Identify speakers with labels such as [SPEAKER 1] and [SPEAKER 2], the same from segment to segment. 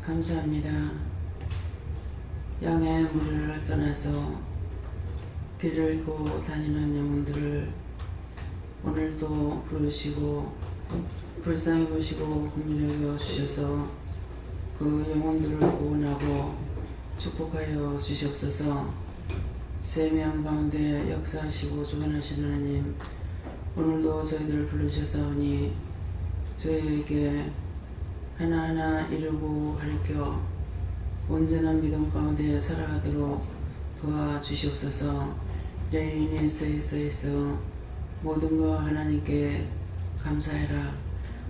[SPEAKER 1] 감사합니다. 양의 무리를 떠나서 길을 잃고 다니는 영혼들을 오늘도 부르시고 불쌍히 보시고 긍휼히 여겨 주셔서 그 영혼들을 구원하고 축복하여 주시옵소서. 세명 가운데 역사하시고 주관하시는 하나님, 오늘도 저희들을 부르셨사오니 저희에게 하나하나 이루고 가르쳐 온전한 믿음 가운데 살아가도록 도와주시옵소서. 레인에서 모든 것 하나님께 감사해라.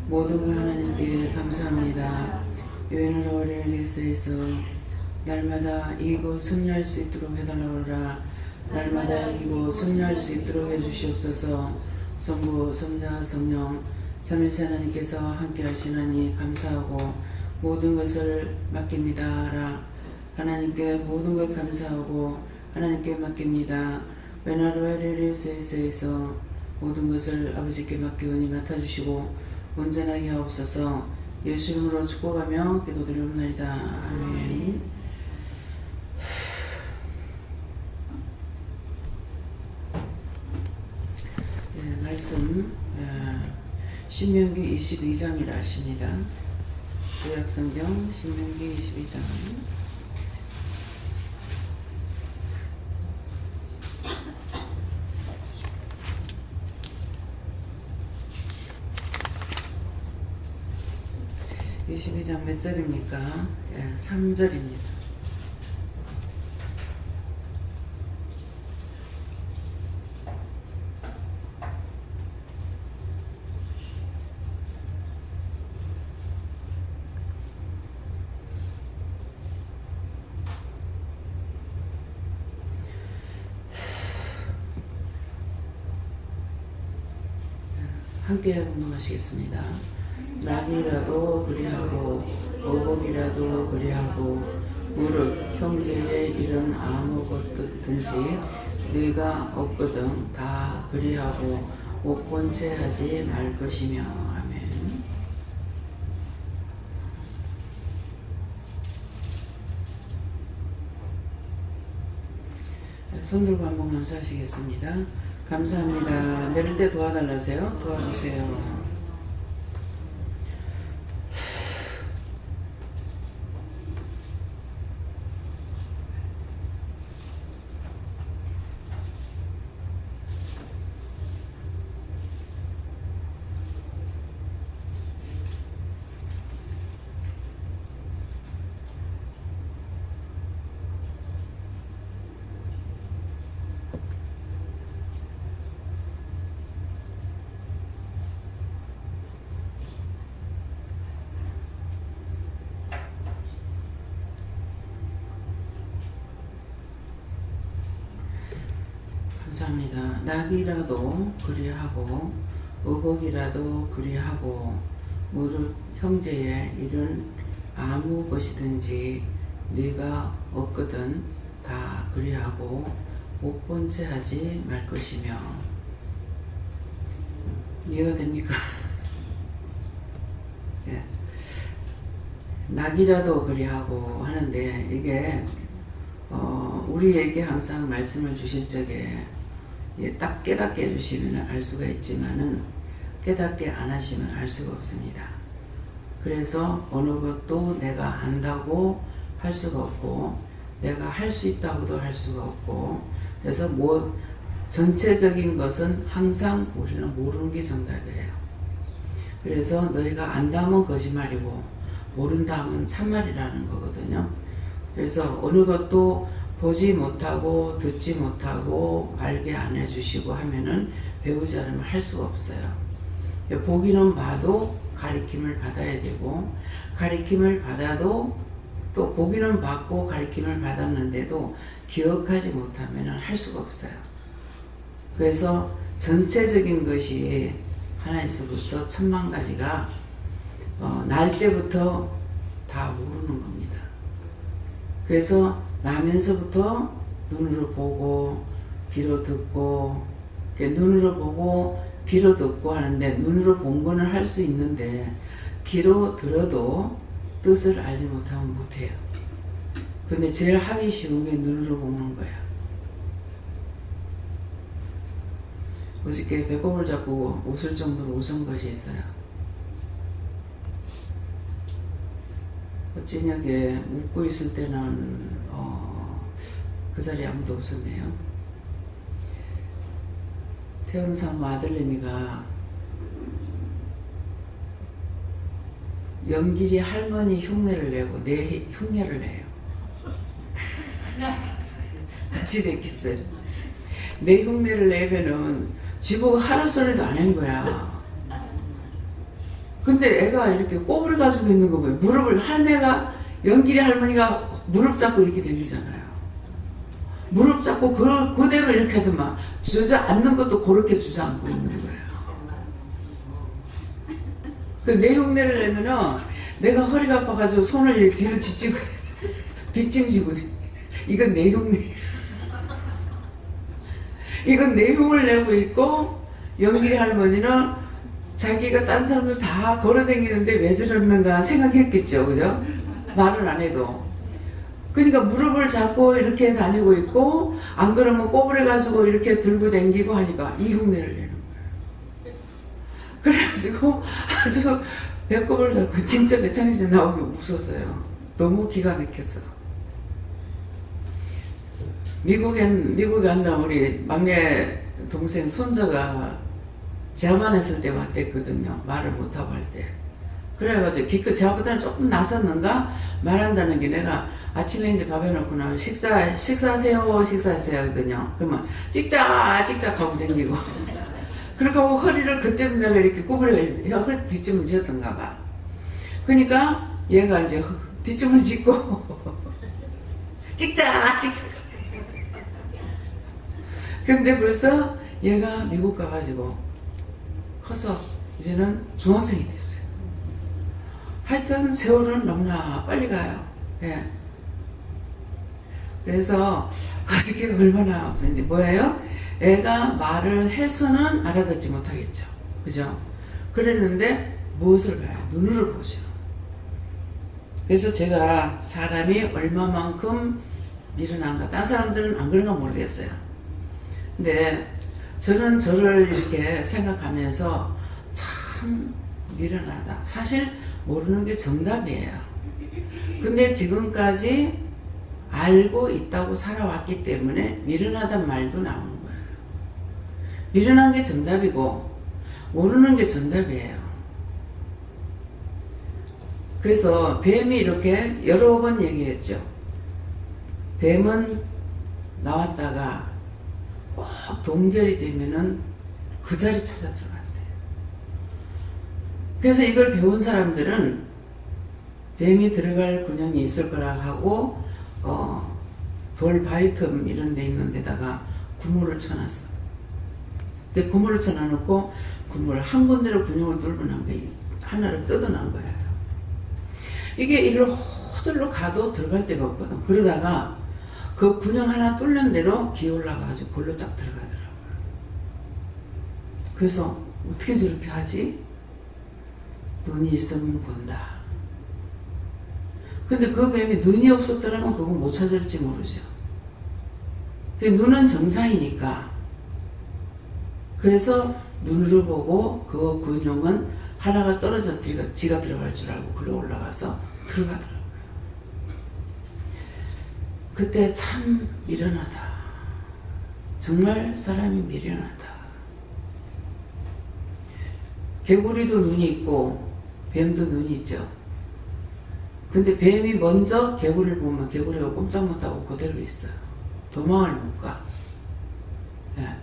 [SPEAKER 1] 모든 것 하나님께 감사합니다. 요인을 어리에서 날마다 이기고 승리할 수 있도록 해달라오라. 날마다 이기고 승리할 수 있도록 해주시옵소서. 성부 성자 성령 삼일체 하나님께서 함께 하시나니 감사하고 모든 것을 맡깁니다. 하나님께 모든 것 감사하고 하나님께 맡깁니다. 베나르와리리스에서 모든 것을 아버지께 맡기오니 맡아주시고 온전하게 하옵소서. 예수 이름으로 축복하며 기도드리옵나이다. 아멘. 말씀 신명기 22장이라 하십니다. 구약성경 신명기 22장 22장 몇 절입니까? 3절입니다. 함께 운동하시겠습니다. 낙이라도 그리하고 오복이라도 그리하고 무릇 형제의 일은 아무것든지 네가 없거든 다 그리하고 못 본 채 하지 말 것이며. 아멘. 손들고 한번 감사하시겠습니다. 감사합니다. 내릴 때 도와달라세요. 도와주세요. 감사합니다. 낙이라도 그리하고 의복이라도 그리하고 무릇 형제의 일은 아무 것이든지 네가 없거든 다 그리하고 못 본 채 하지 말 것이며. 이해가 됩니까? 예. 낙이라도 그리하고 하는데 이게 우리에게 항상 말씀을 주실 적에 딱 깨닫게 해주시면 알 수가 있지만은 깨닫게 안 하시면 알 수가 없습니다. 그래서 어느 것도 내가 안다고 할 수가 없고 내가 할 수 있다고도 할 수가 없고, 그래서 전체적인 것은 항상 우리는 모르는 게 정답이에요. 그래서 너희가 안다면 거짓말이고 모른다 하면 참말이라는 거거든요. 그래서 어느 것도 보지 못하고 듣지 못하고 알게 안 해주시고 하면은 배우지 않으면 할 수가 없어요. 보기는 봐도 가리킴을 받아야 되고, 가리킴을 받아도 또 보기는 받고 가리킴을 받았는데도 기억하지 못하면 할 수가 없어요. 그래서 전체적인 것이 하나에서부터 천만 가지가 날 때부터 다 모르는 겁니다. 그래서 나면서부터 눈으로 보고 귀로 듣고, 눈으로 보고 귀로 듣고 하는데 눈으로 본 거는 할 수 있는데 귀로 들어도 뜻을 알지 못하면 못해요. 근데 제일 하기 쉬운 게 눈으로 보는 거야. 어저께 배꼽을 잡고 웃을 정도로 웃은 것이 있어요. 저녁에 웃고 있을 때는 그 자리에 아무도 없었네요. 태훈사모 아들내미가 영길이 할머니 흉내를 내고 내 흉내를 내요. 어찌 됐겠어요? 내 흉내를 내면은 지보고 하루 소리도 안 한 거야. 근데 애가 이렇게 꼬부리 가지고 있는 거 보여요. 무릎을 할매가 영길이 할머니가 무릎 잡고 이렇게 다니잖아요. 무릎 잡고 그대로 이렇게 하더만 주저앉는 것도 그렇게 주저앉고 있는 거예요. 그 내 흉내를 내면은 내가 허리가 아파가지고 손을 이렇게 뒤로 뒷짐지고 이건 내 흉내. 이건 내 흉을 내고 있고 영길이 할머니는 자기가 딴 사람들 다 걸어다니는데 왜 저러는가 생각했겠죠. 그죠? 말을 안 해도. 그러니까 무릎을 잡고 이렇게 다니고 있고 안 그러면 꼬부려 가지고 이렇게 들고 다니고 하니까 이 흉내를 내는 거예요. 그래가지고 아주 배꼽을 잡고 진짜 배창시 나오게 웃었어요. 너무 기가 막혔어. 미국에 갔나 우리 막내 동생 손자가 제암안했을 때 왔댔거든요. 말을 못하고 할 때. 그래가지고 기껏 제아보다는 조금 나섰는가 말한다는 게 내가 아침에 이제 밥 해놓고 나면 식사하세요 하거든요. 그러면 찍짝 하고 댕기고 그렇게 하고 허리를 그때도 내가 이렇게 구부려 허리 뒷짐을 지었던가 봐. 그러니까 얘가 이제 뒷짐을 짓고 찍짝 근데 벌써 얘가 미국 가가지고 커서 이제는 중학생이 됐어요. 하여튼 세월은 너무나 빨리 가요. 예. 그래서 어저께 얼마나 이제 뭐예요? 애가 말을 해서는 알아듣지 못하겠죠. 그죠? 그랬는데 무엇을 봐요? 눈으로 보죠. 그래서 제가 사람이 얼마만큼 미련한가. 딴 사람들은 안 그런가 모르겠어요. 근데 저는 저를 이렇게 생각하면서 참 미련하다. 사실 모르는 게 정답이에요. 근데 지금까지 알고 있다고 살아왔기 때문에 미련하단 말도 나오는 거예요. 미련한 게 정답이고 모르는 게 정답이에요. 그래서 뱀이 이렇게 여러 번 얘기했죠. 뱀은 나왔다가 꼭 동결이 되면은 그 자리 찾아 들어간대요. 그래서 이걸 배운 사람들은 뱀이 들어갈 군형이 있을 거라 하고 돌 바위 틈 이런 데 있는 데다가 구물을 쳐놨어. 근데 구물을 쳐놔놓고 구물을 한 군데로 군형을 눌러놓은 거예요. 하나를 뜯어놓은 거예요. 이게 이를 호절로 가도 들어갈 데가 없거든. 그러다가 그 군형 하나 뚫는 대로 기어올라가지고 골로 딱 들어가더라고요. 그래서 어떻게 저렇게 하지? 눈이 있으면 본다. 근데 그 뱀이 눈이 없었더라면 그건 못 찾을지 모르죠. 눈은 정상이니까. 그래서 눈으로 보고 그 군용은 하나가 떨어져 지가 들어갈 줄 알고 글로 올라가서 들어가더라고요. 그때 참 미련하다. 정말 사람이 미련하다. 개구리도 눈이 있고 뱀도 눈이 있죠. 근데 뱀이 먼저 개구리를 보면 개구리가 꼼짝 못하고 그대로 있어요. 도망을 못 가. 예.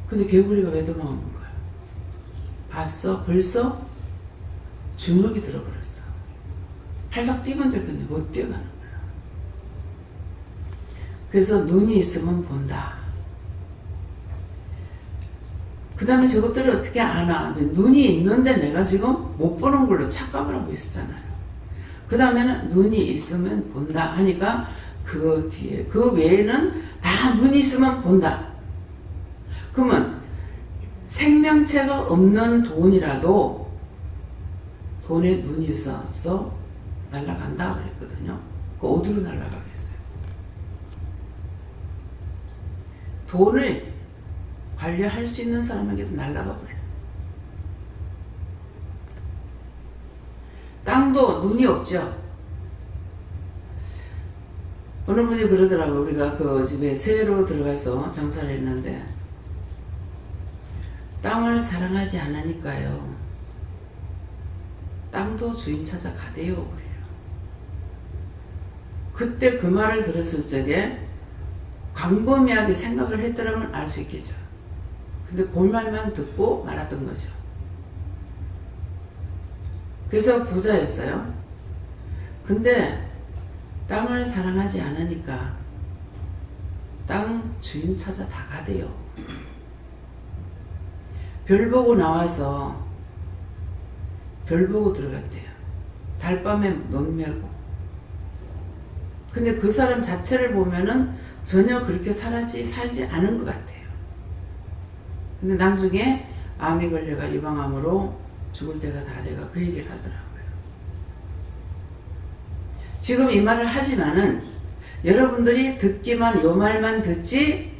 [SPEAKER 1] 근데 개구리가 왜 도망을 못 가요? 봤어? 벌써 주눅이 들어버렸어. 팔싹 뛰면 될 건데 못 뛰어가는 거야. 그래서 눈이 있으면 본다. 그 다음에 저것들을 어떻게 아나? 눈이 있는데 내가 지금 못 보는 걸로 착각을 하고 있었잖아요. 그 다음에는 눈이 있으면 본다 하니까 그 뒤에 그 외에는 다 눈이 있으면 본다. 그러면 생명체가 없는 돈이라도 돈에 눈이 있어서 날아간다 그랬거든요. 그 어디로 날아가겠어요? 돈을 관리할 수 있는 사람에게도 날아가 버려요. 땅도 눈이 없죠. 어느 분이 그러더라고요. 우리가 그 집에 새로 들어가서 장사를 했는데 땅을 사랑하지 않으니까요. 땅도 주인 찾아 가대요. 그래요. 그때 그 말을 들었을 적에 광범위하게 생각을 했더라면 알 수 있겠죠. 근데 그 말만 듣고 말았던 거죠. 그래서 부자였어요. 근데 땅을 사랑하지 않으니까 땅 주인 찾아 다 가대요. 별 보고 나와서 별 보고 들어갔대요. 달밤에 눈 메고. 근데 그 사람 자체를 보면은 전혀 그렇게 살지 않은 것 같아요. 근데 나중에 암이 걸려가 유방암으로 죽을 때가 다 돼가 그 얘기를 하더라고요. 지금 이 말을 하지만은 여러분들이 듣기만 요 말만 듣지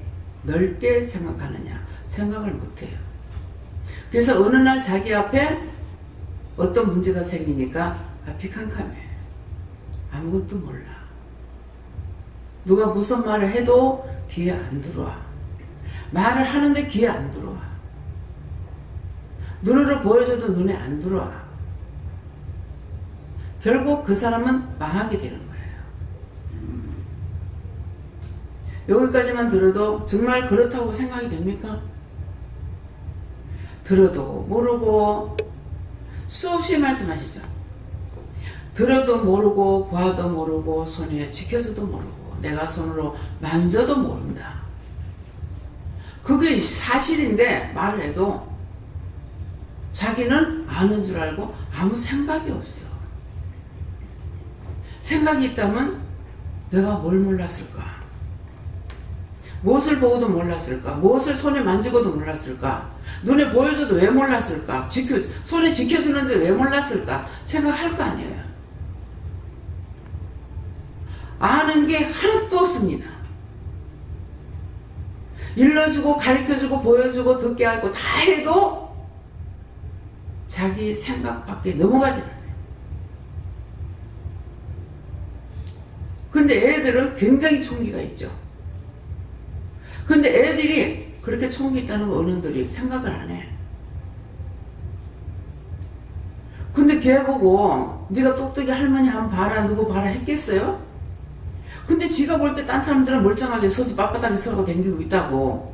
[SPEAKER 1] 넓게 생각하느냐? 생각을 못해요. 그래서 어느 날 자기 앞에 어떤 문제가 생기니까 픽한캄해. 아무것도 몰라. 누가 무슨 말을 해도 귀에 안 들어와. 말을 하는데 귀에 안 들어와. 눈으로 보여줘도 눈에 안 들어와. 결국 그 사람은 망하게 되는 거예요. 여기까지만 들어도 정말 그렇다고 생각이 됩니까? 들어도 모르고 수없이 말씀하시죠. 들어도 모르고 봐도 모르고 손에 지켜서도 모르고 내가 손으로 만져도 모른다. 그게 사실인데 말을 해도 자기는 아는 줄 알고 아무 생각이 없어. 생각이 있다면 내가 뭘 몰랐을까? 무엇을 보고도 몰랐을까? 무엇을 손에 만지고도 몰랐을까? 눈에 보여줘도 왜 몰랐을까? 손에 지켜주는데 왜 몰랐을까? 생각할 거 아니에요. 아는 게 하나도 없습니다. 일러주고 가르쳐주고 보여주고 듣게 하고 다 해도 자기 생각밖에 넘어가지 않아요. 근데 애들은 굉장히 총기가 있죠. 근데 애들이 그렇게 총기 있다는 거 어른들이 생각을 안 해. 근데 걔 보고 네가 똑똑이 할머니 한번 봐라 누구 봐라 했겠어요? 근데 지가 볼 때 딴 사람들은 멀쩡하게 서서 빳빳하게 서고 댕기고 있다고.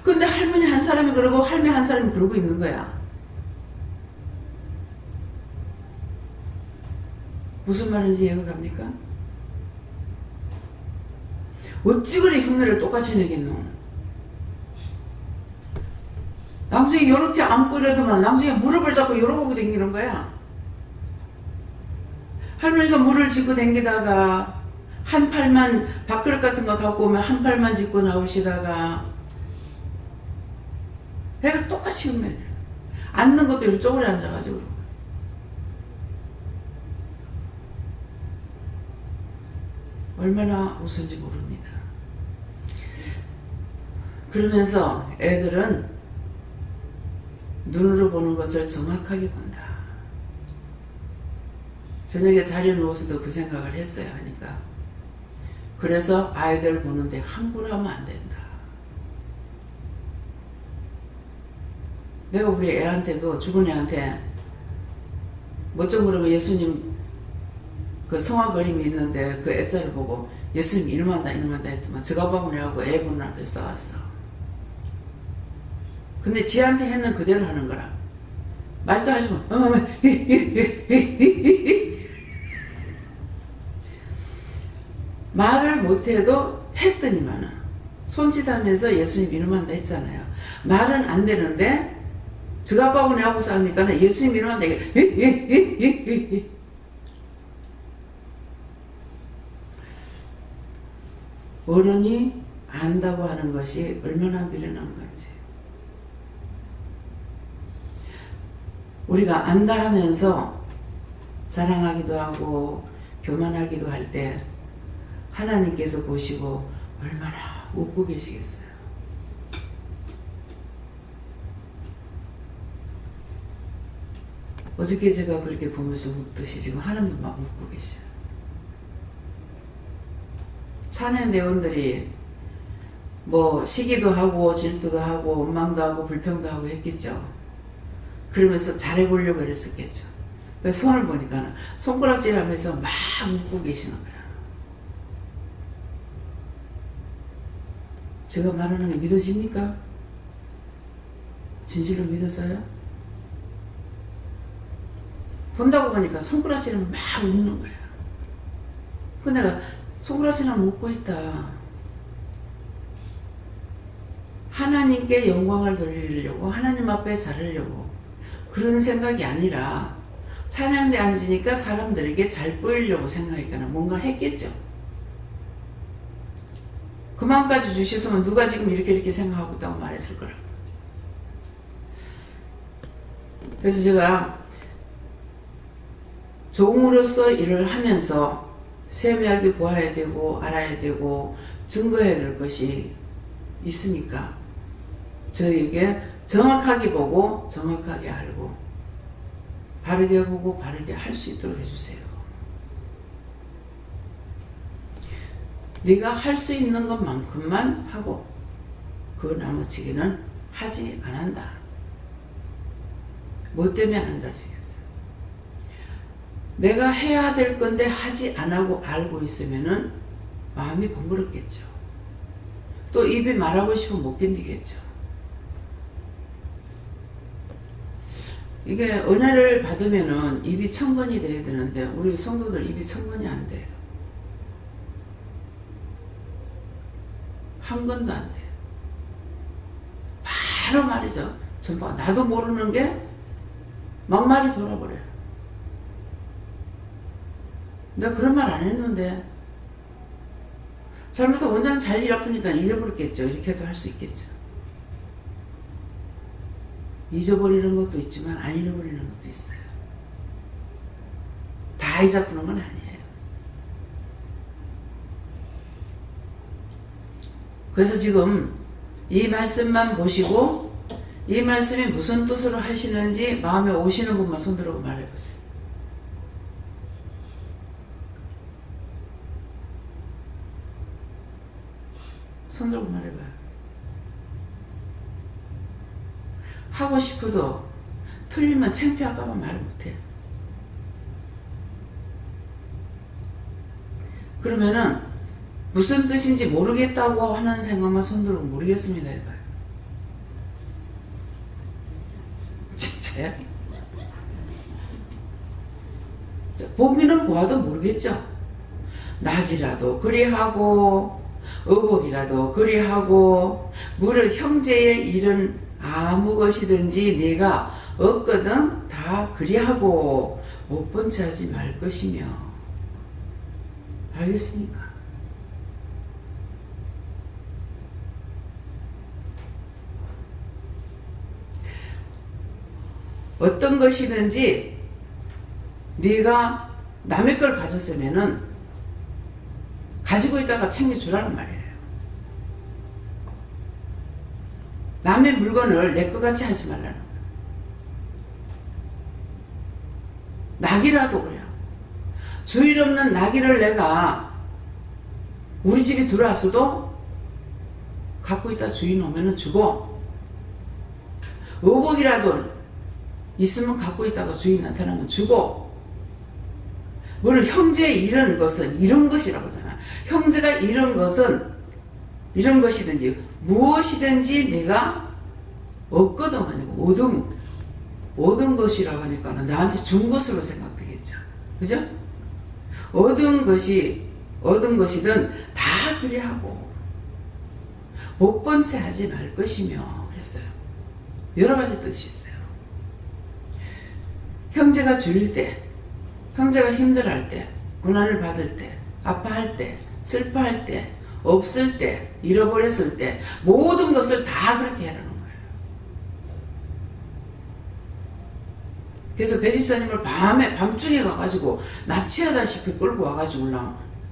[SPEAKER 1] 근데 할머니 한 사람이 그러고 할매 한 사람이 그러고 있는 거야. 무슨 말인지 이해가 갑니까? 어찌 그래 흉내를 똑같이 내겠노? 나중에 이렇게 안고 이러더만 나중에 무릎을 잡고 이러고 댕기는 거야. 할머니가 물을 짚고 댕기다가 한 팔만 밥그릇 같은 거 갖고 오면 한 팔만 짚고 나오시다가 애가 똑같이 흉내를 앉는 것도 이렇게 쪼그려 앉아가지고 얼마나 웃은지 모릅니다. 그러면서 애들은 눈으로 보는 것을 정확하게 본다. 저녁에 자리에 누워서도 그 생각을 했어요. 하니까. 그래서 아이들 보는데 함부로 하면 안 된다. 내가 우리 애한테도 죽은 애한테 뭐 좀 그러면 예수님 그 성화 그림이 있는데 그 액자를 보고 예수님 이름한다 했더만 저가방을 해갖고 애 보는 앞에 써왔어. 근데 지한테 했는 그대로 하는 거라. 말도 하지 마. 말을 못해도 했더니만은 손짓하면서 예수님 이름한다 했잖아요. 말은 안 되는데 저가방을 하고 싸우니까 예수님 이름한다 이게 어른이 안다고 하는 것이 얼마나 미련한 건지. 우리가 안다 하면서 자랑하기도 하고 교만하기도 할 때 하나님께서 보시고 얼마나 웃고 계시겠어요. 어저께 제가 그렇게 보면서 웃듯이 지금 하나님도 막 웃고 계셔요. 찬양 대원들이 뭐 시기도 하고 질투도 하고 원망도 하고 불평도 하고 했겠죠. 그러면서 잘해보려고 그랬었겠죠. 그래서 손을 보니까 손가락질 하면서 막 웃고 계시는 거예요. 제가 말하는 게 믿어집니까? 진실로 믿어서요? 본다고 보니까 손가락질은 막 웃는 거예요. 그 내가 손가락질은 웃고 있다. 하나님께 영광을 돌리려고 하나님 앞에 잘하려고 그런 생각이 아니라 찬양대 앉으니까 사람들에게 잘 보이려고 생각하니까 뭔가 했겠죠. 그 마음까지 주셨으면 누가 지금 이렇게 생각하고 있다고 말했을 거라고. 그래서 제가 종으로서 일을 하면서 세밀하게 보아야 되고 알아야 되고 증거해야 될 것이 있으니까 저에게 정확하게 보고 정확하게 알고 바르게 보고 바르게 할 수 있도록 해주세요. 네가 할 수 있는 것만큼만 하고 그 나머지기는 하지 않는다. 뭐 때문에 안 한다 하시겠어요? 내가 해야 될 건데 하지 안 하고 알고 있으면은 마음이 번거롭겠죠. 또 입이 말하고 싶으면 못 견디겠죠. 이게 은혜를 받으면은 입이 천건이 돼야 되는데 우리 성도들 입이 천건이 안 돼요. 한 건도 안 돼요. 바로 말이죠. 전부 나도 모르는 게 막말이 돌아버려요. 내가 그런 말 안 했는데 잘못하면 원장은 잘 아프니까 잃어버렸겠죠. 이렇게도 할 수 있겠죠. 잊어버리는 것도 있지만 안 잃어버리는 것도 있어요. 다 잊어버리는 건 아니에요. 그래서 지금 이 말씀만 보시고 이 말씀이 무슨 뜻으로 하시는지 마음에 오시는 분만 손들고 말해보세요. 손들고 말해봐요. 하고 싶어도 틀리면 창피할까봐 말을 못해. 그러면은 무슨 뜻인지 모르겠다고 하는 생각만 손들고 모르겠습니다 해봐요. 진짜요? 보기는 보아도 모르겠죠. 낙이라도 그리하고 의복이라도 그리하고 무릇 형제의 일은 아무 것이든지 내가 얻거든 다 그리하고 못 본 채 하지 말 것이며. 알겠습니까? 어떤 것이든지 네가 남의 걸 가졌으면은 가지고 있다가 챙겨주라는 말이에요. 남의 물건을 내 것 같이 하지 말라는 거예요. 낙이라도 그래요. 주일 없는 낙이를 내가 우리 집에 들어왔어도 갖고 있다 주인 오면은 주고, 의복이라도 있으면 갖고 있다가 주인한테 나면 주고, 물론 형제의 이런 것은 이런 것이라고 하잖아. 형제가 이런 것은 이런 것이든지 무엇이든지 내가 얻거든 아니고 얻은 것이라고 하니까 나한테 준 것으로 생각되겠죠. 그죠? 얻은 것이든 다 그리하고 못 본 채 하지 말 것이며 그랬어요. 여러 가지 뜻이 있어요. 형제가 줄일 때, 형제가 힘들어할 때, 고난을 받을 때, 아파할 때, 슬퍼할 때, 없을 때, 잃어버렸을 때 모든 것을 다 그렇게 하라는 거예요. 그래서 배집사님을 밤중에 가가지고 납치하다시피 끌고 와가지고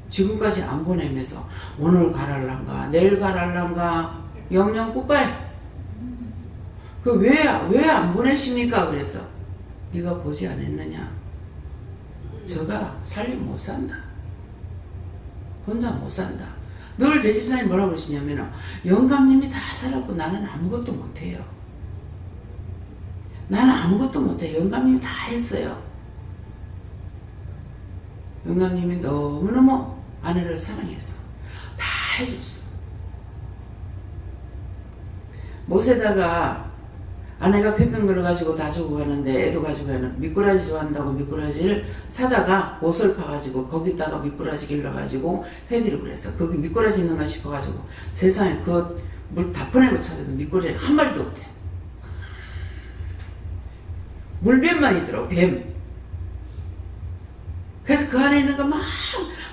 [SPEAKER 1] 지금까지 안 보내면서 오늘 가랄란가 내일 가랄란가 영영 굿바이. 그 왜 안 보내십니까? 그래서 네가 보지 않았느냐. 저가 살림 못 산다. 혼자 못 산다. 늘 배집사님 뭐라고 그러시냐면 영감님이 다 살았고 나는 아무것도 못해요. 나는 아무것도 못해. 영감님이 다 했어요. 영감님이 너무너무 아내를 사랑했어. 다 해줬어. 못에다가 아내가 폐병 걸어가지고 다 주고 가는데 애도 가지고 가는 미꾸라지 좋아한다고 미꾸라지를 사다가 옷을 파가지고 거기다가 미꾸라지 길러가지고 해드리고 그랬어. 거기 미꾸라지 있는가 싶어가지고 세상에 그 물 다 퍼내고 찾아도 미꾸라지 한 마리도 없대. 물뱀만 있더라고. 뱀. 그래서 그 안에 있는 거 막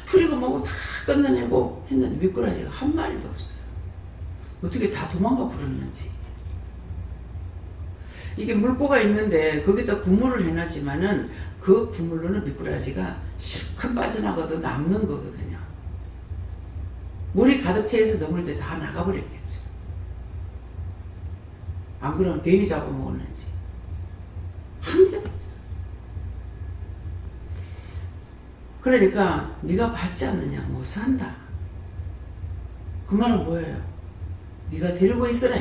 [SPEAKER 1] 풀이고 뭐고 다 건져내고 했는데 미꾸라지가 한 마리도 없어요. 어떻게 다 도망가 버렸는지. 이게 물고가 있는데 거기다 구물을 해놨지만은 그 구물로는 미꾸라지가 실컷 빠져나가도 남는 거거든요. 물이 가득 채해서 넘을 때 다 나가버렸겠죠. 안 그러면 뱀이 잡아먹었는지. 한 개도 없어. 그러니까 네가 받지 않느냐 못 산다. 그 말은 뭐예요? 네가 데리고 있어라.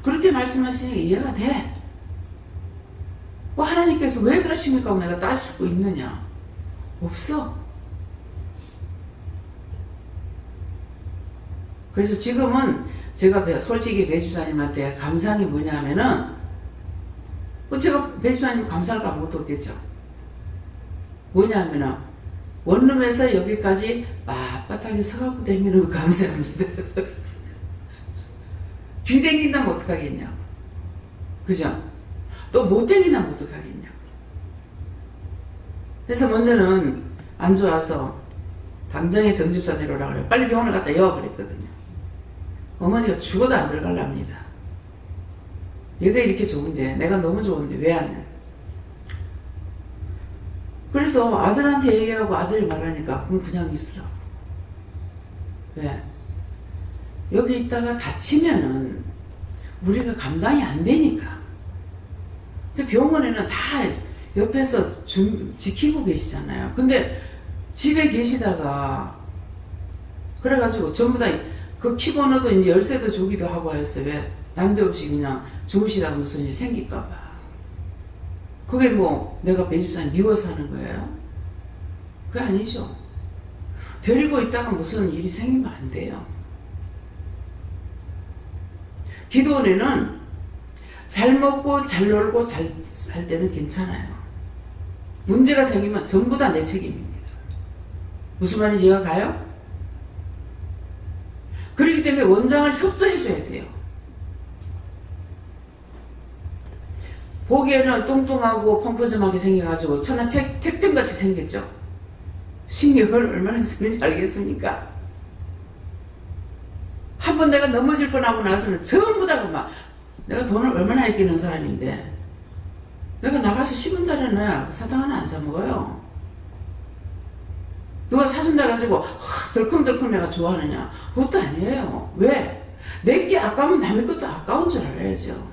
[SPEAKER 1] 그렇게 말씀하시니 이해가 돼. 뭐 하나님께서 왜 그러십니까? 내가 따지고 있느냐? 없어. 그래서 지금은 제가 솔직히 배집사님한테 감사한 게 뭐냐면은 제가 배집사님 감사할 거 아무것도 없겠죠. 뭐냐면은 원룸에서 여기까지 빳빳하게 서갖고 다니는 거 감사합니다. 비 댕긴다면 어떡하겠냐고. 그죠? 또 못 댕긴다면 어떡하겠냐고. 그래서 먼저는 안 좋아서 당장에 정집사 데려오라고 그래요. 빨리 병원에 갔다 여 그랬거든요. 어머니가 죽어도 안 들어갈랍니다. 얘가 이렇게 좋은데 내가 너무 좋은데 왜 안 해? 그래서 아들한테 얘기하고 아들이 말하니까 그럼 그냥 있으라고. 왜? 여기 있다가 다치면은 우리가 감당이 안 되니까. 병원에는 다 옆에서 지키고 계시잖아요. 근데 집에 계시다가 그래가지고 전부 다 그 키번호도 이제 열쇠도 주기도 하고 했어요. 왜? 난데없이 그냥 주무시다가 무슨 일이 생길까봐. 그게 뭐 내가 배집사님 미워서 하는 거예요? 그게 아니죠. 데리고 있다가 무슨 일이 생기면 안 돼요. 기도원에는 잘 먹고 잘 놀고 잘 살 때는 괜찮아요. 문제가 생기면 전부 다 내 책임입니다. 무슨 말인지 이해가 가요? 그렇기 때문에 원장을 협조해줘야 돼요. 보기에는 뚱뚱하고 펑퍼짐하게 생겨가지고 천하 태평같이 생겼죠. 신경을 얼마나 쓰는지 알겠습니까? 한번 내가 넘어질 뻔하고 나서는 전부 다 막 내가 돈을 얼마나 아끼는 사람인데 내가 나가서 10원짜리는 사탕 하나 안 사먹어요. 누가 사준다 가지고 덜컹덜컹 내가 좋아하느냐? 그것도 아니에요. 왜? 내게 아까우면 남의 것도 아까운 줄 알아야죠.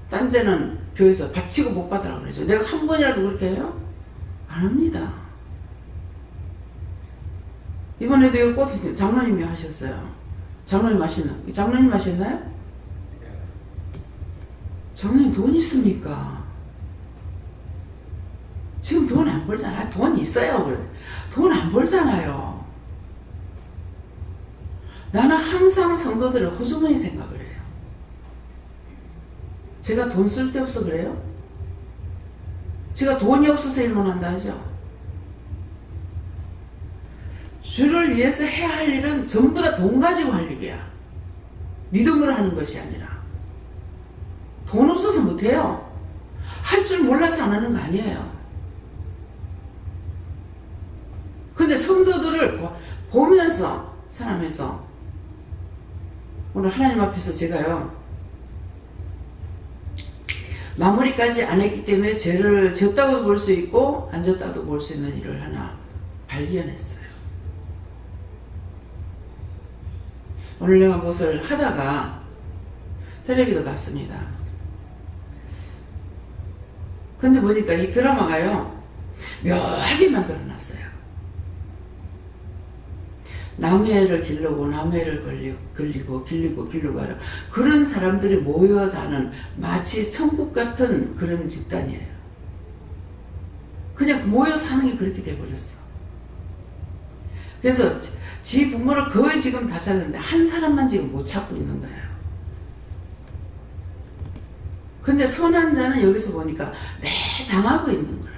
[SPEAKER 1] 딴 데는 교회에서 바치고 못 받으라고 그러죠. 내가 한 번이라도 그렇게 해요? 안 합니다. 이번에도 이거 꽃 장로님이 하셨어요. 장로님 하셨나요? 장로님 돈 있습니까? 지금 돈 안 벌잖아요. 돈 있어요. 돈 안 벌잖아요. 나는 항상 성도들을 호주머니 생각을 해요. 제가 돈 쓸 데 없어 그래요? 제가 돈이 없어서 일만 한다 하죠. 주를 위해서 해야 할 일은 전부 다 돈 가지고 할 일이야. 믿음으로 하는 것이 아니라. 돈 없어서 못해요. 할 줄 몰라서 안 하는 거 아니에요. 근데 성도들을 보면서 사람에서 오늘 하나님 앞에서 제가요 마무리까지 안 했기 때문에 죄를 졌다고도 볼 수 있고 안 졌다고도 볼 수 있는 일을 하나 발견했어요. 오늘 내가 무엇을 하다가 텔레비도 봤습니다. 근데 보니까 이 드라마가요 묘하게 만들어놨어요. 남해를 기르고 남해를 길르고 하라. 그런 사람들이 모여다는 마치 천국 같은 그런 집단이에요. 그냥 모여 사는 게 그렇게 돼버렸어. 그래서 지 부모를 거의 지금 다 찾는데 한 사람만 지금 못 찾고 있는 거예요. 근데 선한 자는 여기서 보니까 매 당하고 있는 거라.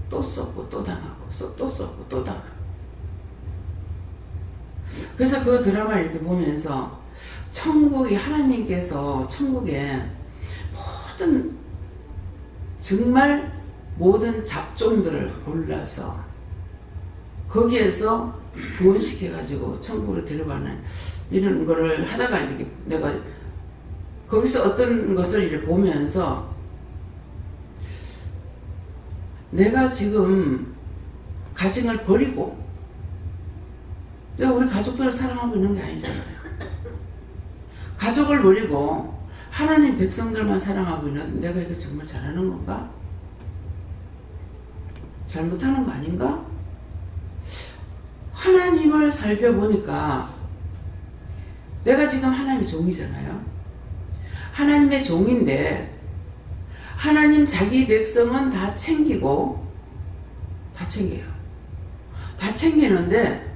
[SPEAKER 1] 또 쏟고 또 당하고 또 쏟고 또 당하고. 그래서 그 드라마를 이렇게 보면서 천국이 하나님께서 천국에 모든 정말 모든 잡종들을 골라서 거기에서 구원시켜가지고 천국으로 데려가는 이런 거를 하다가 이렇게 내가 거기서 어떤 것을 이렇게 보면서 내가 지금 가정을 버리고 내가 우리 가족들을 사랑하고 있는 게 아니잖아요. 가족을 버리고 하나님 백성들만 사랑하고 있는 내가 이거 정말 잘하는 건가? 잘못하는 거 아닌가? 하나님을 살펴보니까 내가 지금 하나님의 종이잖아요. 하나님의 종인데 하나님 자기 백성은 다 챙기고 다 챙겨요. 다 챙기는데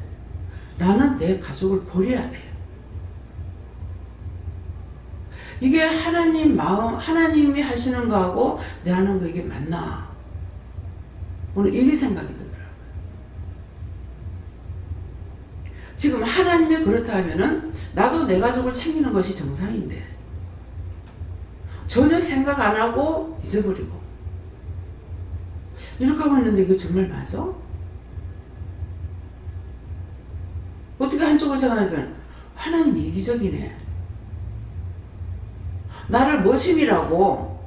[SPEAKER 1] 나는 내 가족을 버려야 돼요. 이게 하나님 마음, 하나님이 하시는 거하고 내 하는 거 이게 맞나? 오늘 이 생각이 들더라고요. 지금 하나님이 그렇다 하면은 나도 내 가족을 챙기는 것이 정상인데 전혀 생각 안 하고 잊어버리고 이렇게 하고 있는데 이거 정말 맞아? 어떻게 한쪽으로 생각하니까 하나님이 이기적이네. 나를 머슴이라고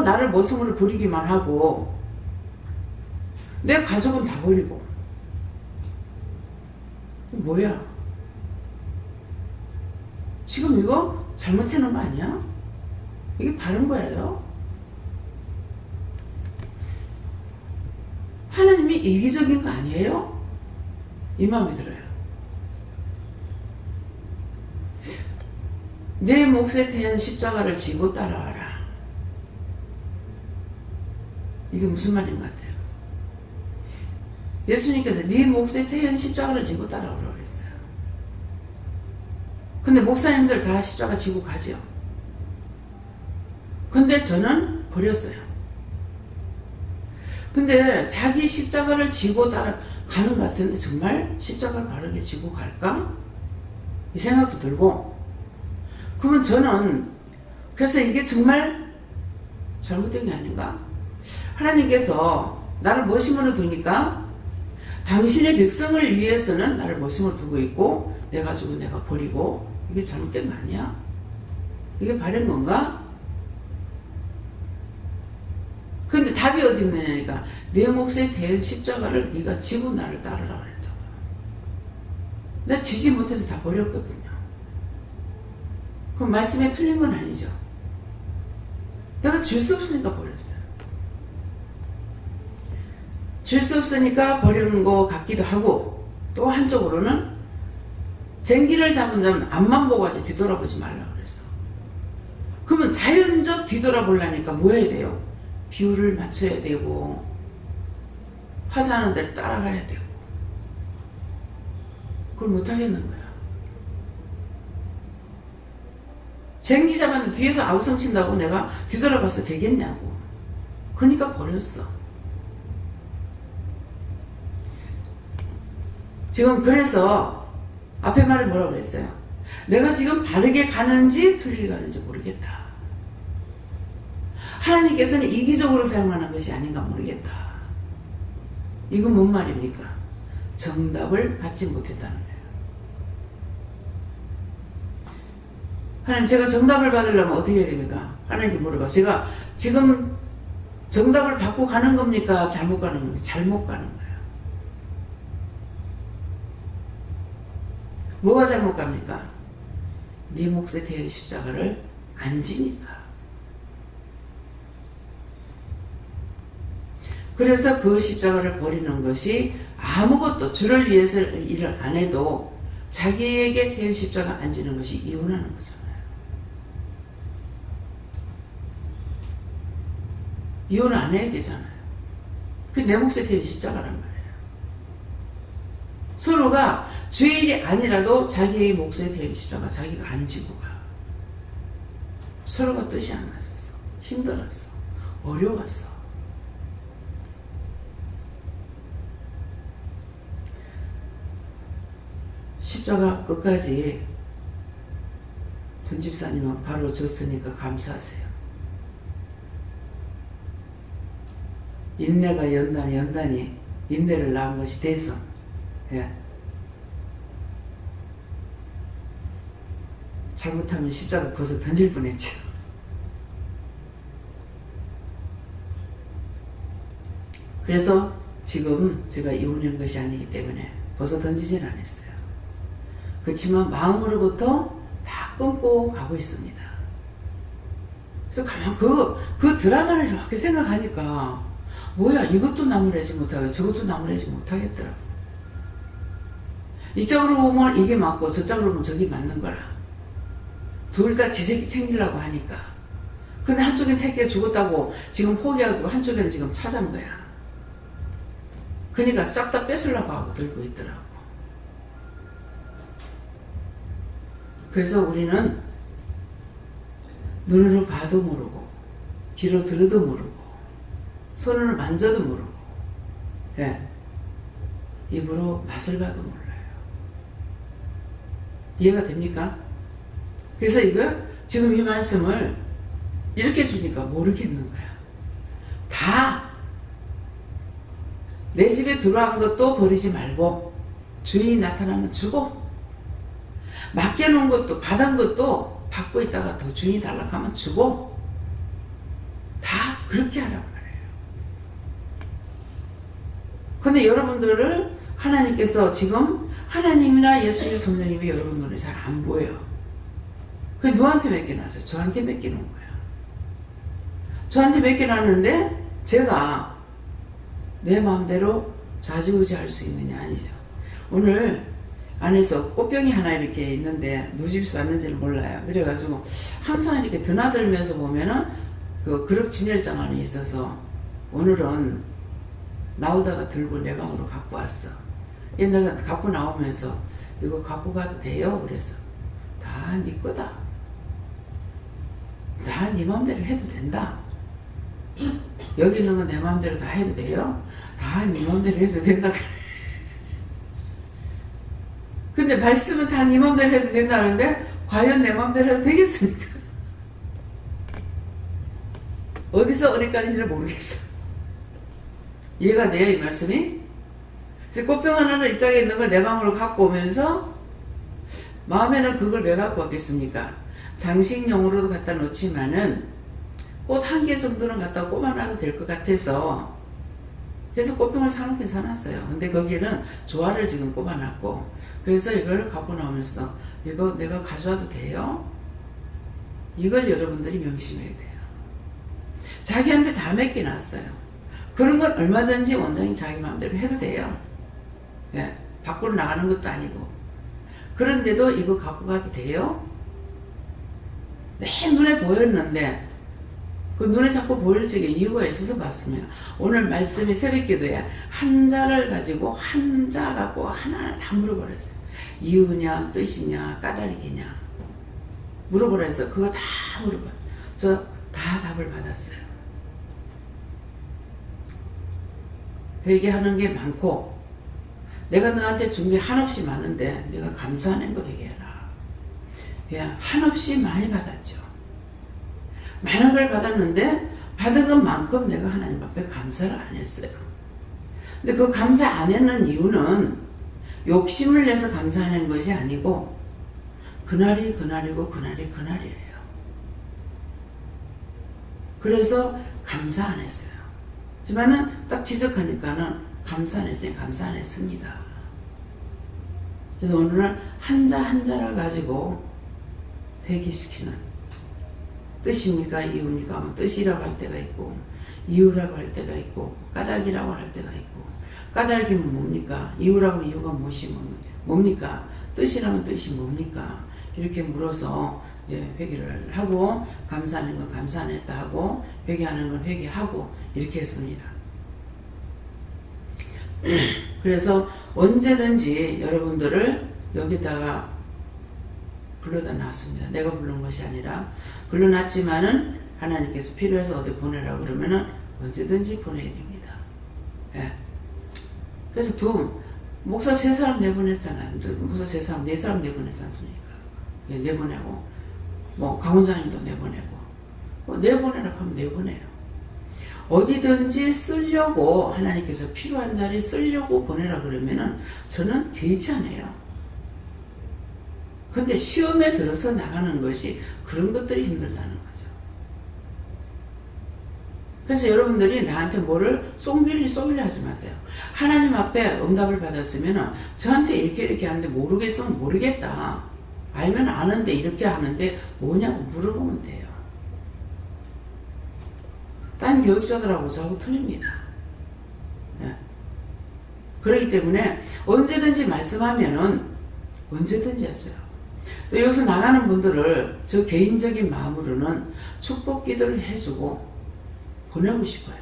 [SPEAKER 1] 나를 머슴으로 부리기만 하고 내 가족은 다 버리고 뭐야? 지금 이거 잘못해놓은 거 아니야? 이게 바른 거예요? 하나님이 이기적인 거 아니에요? 이 마음이 들어요. 내 몫에 대한 십자가를 지고 따라와라. 이게 무슨 말인 것 같아요? 예수님께서 네 몫에 대한 십자가를 지고 따라오라고 그랬어요. 근데 목사님들 다 십자가 지고 가죠. 근데 저는 버렸어요. 근데 자기 십자가를 지고 따라가는 것 같은데 정말 십자가를 바르게 지고 갈까? 이 생각도 들고 그러면 저는 그래서 이게 정말 잘못된 게 아닌가? 하나님께서 나를 머심으로 두니까 당신의 백성을 위해서는 나를 머심으로 두고 있고 내 가지고 내가 버리고 이게 잘못된 거 아니야? 이게 바른 건가? 근데 답이 어디 있느냐니까 내 몫에 대한 십자가를 네가 지고 나를 따르라 그랬다고. 내가 지지 못해서 다 버렸거든요. 그럼 말씀에 틀린 건 아니죠. 내가 줄 수 없으니까 버렸어요. 줄 수 없으니까 버리는 것 같기도 하고 또 한쪽으로는 쟁기를 잡은 자는 앞만 보고 하지 뒤돌아보지 말라고 그랬어. 그러면 자연적 뒤돌아보려니까 뭐 해야 돼요? 비율을 맞춰야 되고 하자는 대로 따라가야 되고 그걸 못하겠는 거야. 쟁기 잡았는데 뒤에서 아우성 친다고 내가 뒤돌아봐서 되겠냐고. 그러니까 버렸어. 지금 그래서 앞에 말을 뭐라고 그랬어요? 내가 지금 바르게 가는지 틀리게 가는지 모르겠다. 하나님께서는 이기적으로 사용하는 것이 아닌가 모르겠다. 이건 뭔 말입니까? 정답을 받지 못했다는 거예요. 하나님, 제가 정답을 받으려면 어떻게 해야 됩니까? 하나님께 물어봐. 제가 지금 정답을 받고 가는 겁니까? 잘못 가는 겁니까? 잘못 가는 거예요. 뭐가 잘못 갑니까? 네 몫에 대한 십자가를 안 지니까. 그래서 그 십자가를 버리는 것이 아무것도 주를 위해서 일을 안 해도 자기에게 대한 십자가 안 지는 것이 이혼하는 거잖아요. 이혼을 안 해야 되잖아요. 그게 내 몫에 대한 십자가란 말이에요. 서로가 주일이 아니라도 자기의 몫에 대한 십자가 자기가 안 지고 가. 서로가 뜻이 안 맞았어. 힘들었어. 어려웠어. 십자가 끝까지 전 집사님은 바로 졌으니까 감사하세요. 인내가 연단이 인내를 낳은 것이 대성. 예. 잘못하면 십자가 벗어 던질 뻔했죠. 그래서 지금 제가 이혼한 것이 아니기 때문에 벗어 던지진 않았어요. 그렇지만 마음으로부터 다 끊고 가고 있습니다. 그래서 가만 그 드라마를 이렇게 생각하니까 뭐야, 이것도 나무래지 못하고 저것도 나무래지 못하겠더라고. 이쪽으로 보면 이게 맞고 저쪽으로 보면 저기 맞는 거라. 둘 다 지 새끼 챙기려고 하니까. 근데 한쪽에 새끼가 죽었다고 지금 포기하고 한쪽에는 지금 찾아온 거야. 그러니까 싹 다 뺏으려고 하고 들고 있더라고. 그래서 우리는 눈으로 봐도 모르고 귀로 들어도 모르고 손으로 만져도 모르고, 예, 입으로 맛을 봐도 몰라요. 이해가 됩니까? 그래서 이거 지금 이 말씀을 이렇게 주니까 모르겠는 거야. 다 내 집에 들어온 것도 버리지 말고 주인이 나타나면 주고, 맡겨놓은 것도 받은 것도 받고 있다가 더 주인이 달라하면 주고, 다 그렇게 하라고 말해요. 근데 여러분들을 하나님께서 지금 하나님이나 예수님 성령님이 여러분 눈에 잘 안 보여요. 그 누구한테 맡겨놨어요? 저한테 맡겨놓은 거야. 저한테 맡겨놨는데 제가 내 마음대로 좌지우지 할 수 있느냐? 아니죠. 오늘 안에서 꽃병이 하나 이렇게 있는데 누집수 왔는지를 몰라요. 그래가지고 항상 이렇게 드나들면서 보면은 그 그릇 진열장 안에 있어서 오늘은 나오다가 들고 내 방으로 갖고 왔어. 내가 갖고 나오면서 이거 갖고 가도 돼요? 그래서 다 네 거다. 다 네 마음대로 해도 된다. 여기 있는 건 내 마음대로 다 해도 돼요? 다 네 마음대로 해도 된다. 근데 말씀은 다 네 마음대로 해도 된다는데 과연 내 마음대로 해도 되겠습니까? 어디서 어디까지를 모르겠어. 이해가 돼요, 이 말씀이? 그래서 꽃병 하나를 이쪽에 있는 걸 내 방으로 갖고 오면서 마음에는 그걸 왜 갖고 왔겠습니까? 장식용으로도 갖다 놓지만은 꽃 한 개 정도는 갖다 꼽아놔도 될 것 같아서 그래서 꽃병을 사놓게 사놨어요. 근데 거기는 조화를 지금 꼽아놨고, 그래서 이걸 갖고 나오면서 이거 내가 가져와도 돼요? 이걸 여러분들이 명심해야 돼요. 자기한테 다 맡겨놨어요. 그런 건 얼마든지 원장이 자기 마음대로 해도 돼요. 예, 밖으로 나가는 것도 아니고. 그런데도 이거 갖고 가도 돼요? 내 눈에 보였는데 그 눈에 자꾸 보일 적에 이유가 있어서 봤으면 오늘 말씀이 새벽기도에 한자를 가지고 한자 갖고 하나하나 다 물어버렸어요. 이유냐 뜻이냐 까닭이냐 물어보라 해서 그거 다 물어봐요. 저 다 답을 받았어요. 회개하는 게 많고 내가 너한테 준비 한없이 많은데 내가 감사하는 거 회개해라. 그냥 한없이 많이 받았죠. 많은 걸 받았는데 받은 것만큼 내가 하나님 앞에 감사를 안 했어요. 근데 그 감사 안 했는 이유는 욕심을 내서 감사하는 것이 아니고 그날이 그날이고 그날이 그날이에요. 그래서 감사 안 했어요. 하지만은 딱 지적하니까는 감사 안 했어요. 감사 안 했습니다. 그래서 오늘은 한자 한자를 가지고 회귀시키는, 뜻입니까 이유입니까? 뜻이라고 할 때가 있고 이유라고 할 때가 있고 까닭이라고 할 때가 있고, 까닭이면 뭡니까? 이유라고 하면 이유가 무엇이 뭡니까? 뜻이라면 뜻이 뭡니까? 이렇게 물어서 이제 회개를 하고, 감사하는 건 감사 안 했다 하고, 회개하는 건 회개하고, 이렇게 했습니다. 그래서 언제든지 여러분들을 여기다가 불러다 놨습니다. 내가 부른 것이 아니라 불러놨지만은 하나님께서 필요해서 어디 보내라고 그러면은 언제든지 보내야 됩니다. 예. 그래서 목사 3사람 내보냈잖아요. 목사 3사람, 4사람 내보냈지 않습니까? 예, 내보내고, 강원장님도 내보내고, 내보내라고 하면 내보내요. 어디든지 쓰려고, 하나님께서 필요한 자리에 쓰려고 보내라 그러면은 저는 개의치 않아요. 근데 시험에 들어서 나가는 것이 그런 것들이 힘들다는 거죠. 그래서 여러분들이 나한테 뭐를 쏙밀리 하지 마세요. 하나님 앞에 응답을 받았으면 저한테 이렇게 하는데 모르겠으면 모르겠다. 알면 아는데 이렇게 하는데 뭐냐고 물어보면 돼요. 딴 교육자들하고 저하고 틀립니다. 예. 그렇기 때문에 언제든지 말씀하면은 언제든지 하세요. 또 여기서 나가는 분들을 저 개인적인 마음으로는 축복 기도를 해주고 보내고 싶어요.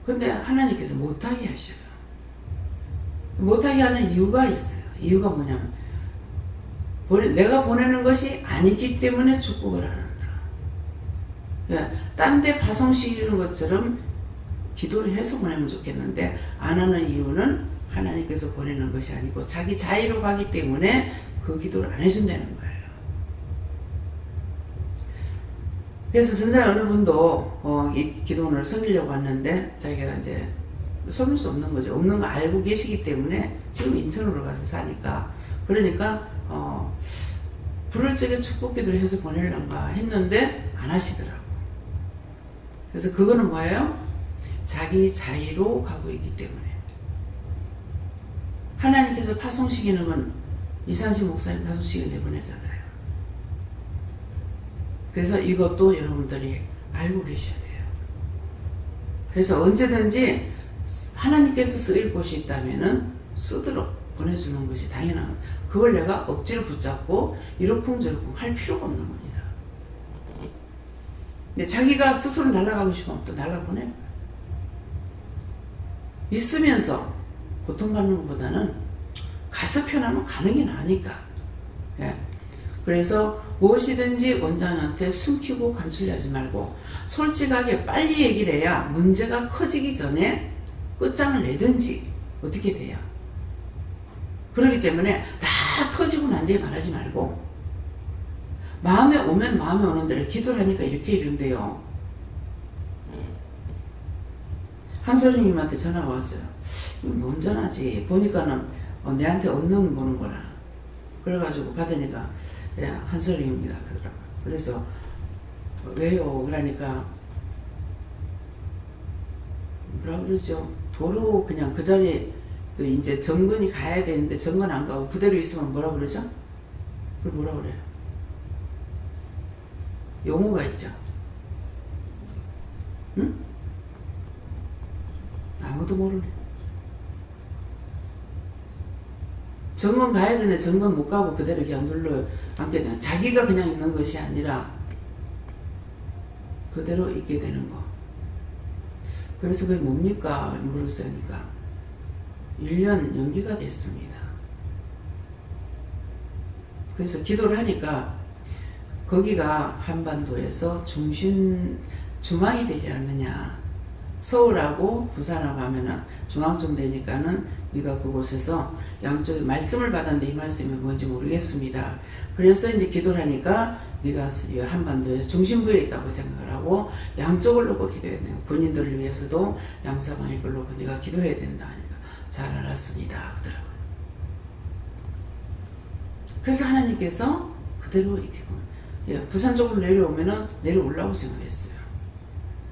[SPEAKER 1] 근데 하나님께서 못하게 하셔요. 못하게 하는 이유가 있어요. 이유가 뭐냐면 내가 보내는 것이 아니기 때문에 축복을 안 한다. 예, 딴 데 파송시키는 것처럼 기도를 해서 보내면 좋겠는데 안 하는 이유는 하나님께서 보내는 것이 아니고 자기 자의로 가기 때문에 그 기도를 안 해준다는 거예요. 그래서 전자 어느 분도 이 기도원을 섬기려고 왔는데 자기가 이제 섬길 수 없는 거죠. 없는 거 알고 계시기 때문에 지금 인천으로 가서 사니까, 그러니까 부를 적에 축복 기도를 해서 보내려는가 했는데 안 하시더라고. 그래서 그거는 뭐예요? 자기 자의로 가고 있기 때문에. 하나님께서 파송시키는 건 이상식 목사님 파송시켜 내보내잖아요. 그래서 이것도 여러분들이 알고 계셔야 돼요. 그래서 언제든지 하나님께서 쓰일 곳이 있다면은 쓰도록 보내주는 것이 당연한, 그걸 내가 억지로 붙잡고 이러쿵저러쿵 할 필요가 없는 겁니다. 근데 자기가 스스로 날아가고 싶으면 또 날아보내요. 있으면서 고통받는 것보다는 가서 편하면 가는 게 나으니까. 예. 그래서 무엇이든지 원장한테 숨기고 감추려 하지 말고 솔직하게 빨리 얘기를 해야 문제가 커지기 전에 끝장을 내든지 어떻게 돼요. 그렇기 때문에 다 터지고 난 뒤에 말하지 말고 마음에 오면 마음에 오는 대로 기도를 하니까 이렇게 이른대요. 한소리님한테 전화가 왔어요. 뭔 전화지? 보니까는 내한테 없는 보는 거라. 그래가지고 받으니까 예, 한소리입니다. 그러더라고요. 그래서 왜요? 그러니까 뭐라 그러죠? 도로 그냥 그 자리에 그 이제 정근이 가야 되는데 정근 안 가고 그대로 있으면 뭐라 그러죠? 그걸 뭐라 그래요? 용어가 있죠. 응? 아무도 모르네. 정건 가야 되는데 정건 못 가고 그대로 그냥 눌러 앉게 되는, 자기가 그냥 있는 것이 아니라 그대로 있게 되는 거. 그래서 그게 뭡니까? 물었으니까 1년 연기가 됐습니다. 그래서 기도를 하니까 거기가 한반도에서 중앙이 되지 않느냐. 서울하고 부산하고 하면은 중앙쯤 되니까는 네가 그곳에서 양쪽에 말씀을 받았는데 이 말씀이 뭔지 모르겠습니다. 그래서 이제 기도를 하니까 네가 한반도의 중심부에 있다고 생각을 하고 양쪽을 놓고 기도해야 돼요. 군인들을 위해서도 양사방의 걸 놓고 네가 기도해야 된다 하니까 잘 알았습니다. 그러더라고요. 그래서 하나님께서 그대로 이렇게 부산 쪽으로 내려오면은 내려올라고 생각했어요.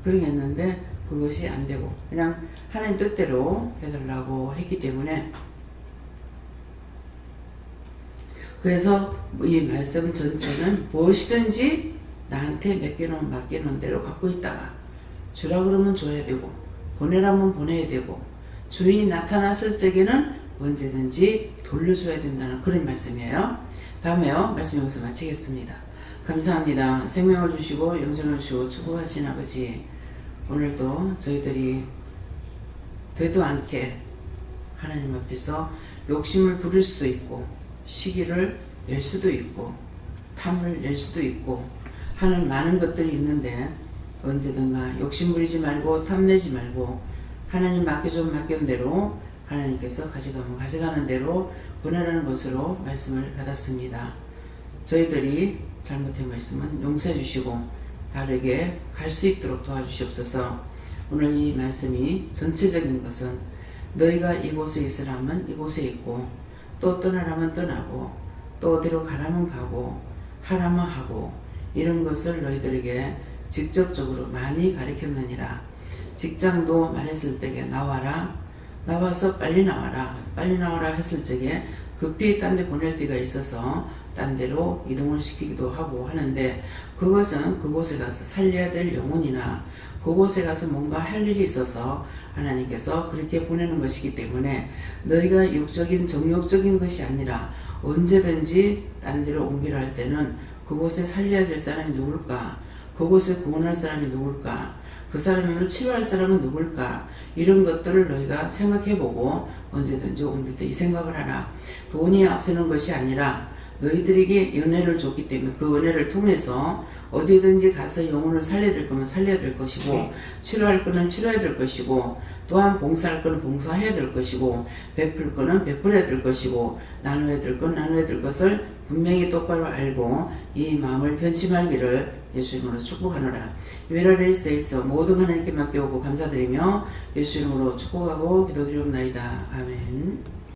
[SPEAKER 1] 그러겠는데 그것이 안 되고 그냥 하나님 뜻대로 해달라고 했기 때문에, 그래서 이 말씀 전체는 무엇이든지 나한테 맡겨놓은 대로 갖고 있다가 주라 그러면 줘야 되고 보내라면 보내야 되고 주인이 나타났을 적에는 언제든지 돌려줘야 된다는 그런 말씀이에요. 다음에요. 말씀 여기서 마치겠습니다. 감사합니다. 생명을 주시고 영생을 주시고 축복하신 아버지, 오늘도 저희들이 되도 않게 하나님 앞에서 욕심을 부릴 수도 있고 시기를 낼 수도 있고 탐을 낼 수도 있고 하는 많은 것들이 있는데, 언제든가 욕심 부리지 말고 탐내지 말고 하나님 맡겨준 대로 하나님께서 가져가면 가져가는 대로 보내라는 것으로 말씀을 받았습니다. 저희들이 잘못한 거 있으면 용서해 주시고 다르게 갈 수 있도록 도와주시옵소서. 오늘 이 말씀이 전체적인 것은 너희가 이곳에 있으라면 이곳에 있고 또 떠나라면 떠나고 또 어디로 가라면 가고 하라면 하고 이런 것을 너희들에게 직접적으로 많이 가르쳤느니라. 직장도 말했을 때에 나와라, 나와서 빨리 나와라, 빨리 나와라 했을 적에 급히 딴 데 보낼 때가 있어서 딴 데로 이동을 시키기도 하고 하는데, 그것은 그곳에 가서 살려야 될 영혼이나 그곳에 가서 뭔가 할 일이 있어서 하나님께서 그렇게 보내는 것이기 때문에 너희가 육적인 정욕적인 것이 아니라 언제든지 딴 데로 옮기라 할 때는 그곳에 살려야 될 사람이 누굴까, 그곳에 구원할 사람이 누굴까, 그 사람을 치료할 사람은 누굴까, 이런 것들을 너희가 생각해보고 언제든지 옮길 때 이 생각을 하라. 돈이 앞서는 것이 아니라 너희들에게 은혜를 줬기 때문에 그 은혜를 통해서 어디든지 가서 영혼을 살려야 될 거면 살려야 될 것이고, 치료할 거는 치료해야 될 것이고, 또한 봉사할 거는 봉사해야 될 것이고, 베풀 거는 베풀어야 될 것이고, 나눠야 될 건 나눠야 될 것을 분명히 똑바로 알고 이 마음을 변치 말기를 예수 이름으로 축복하노라. 위로를 있어 모든 하나님께 맡겨오고 감사드리며 예수 이름으로 축복하고 기도드리옵나이다. 아멘.